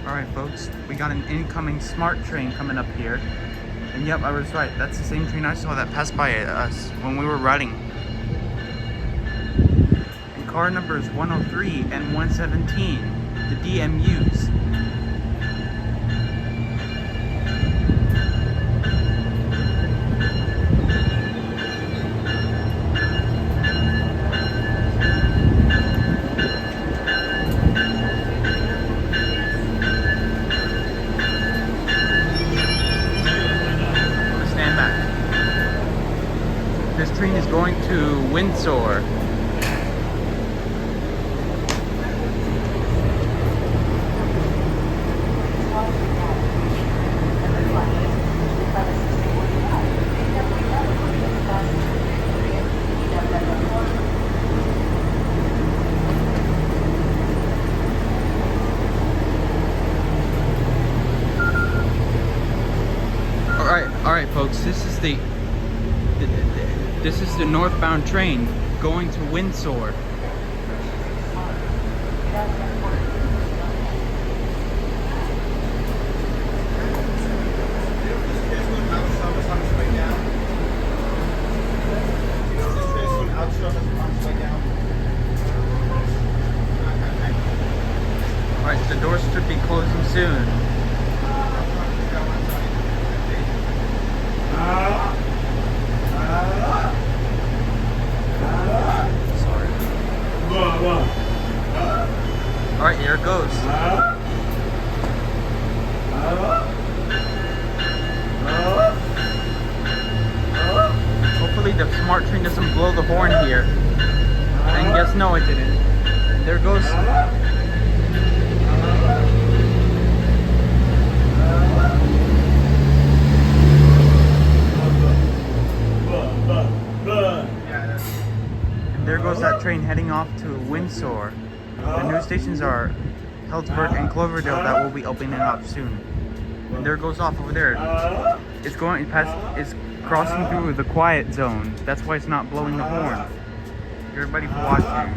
Alright folks, we got an incoming smart train coming up here. And yep, I was right. That's the same train I saw that passed by us when we were riding. And car numbers 103 and 117, the DMUs. This train is going to Windsor. All right, folks. This is the northbound train going to Windsor. Alright, the doors should be closing soon. Alright, here it goes. Hopefully the smart train doesn't blow the horn here. And guess no, it didn't. There goes. And there goes that train heading off to Windsor. The new stations are Heldsburg and Cloverdale that will be opening up soon. And there it goes off over there. It's going past. It's crossing through the quiet zone. That's why it's not blowing the horn. Everybody for watching.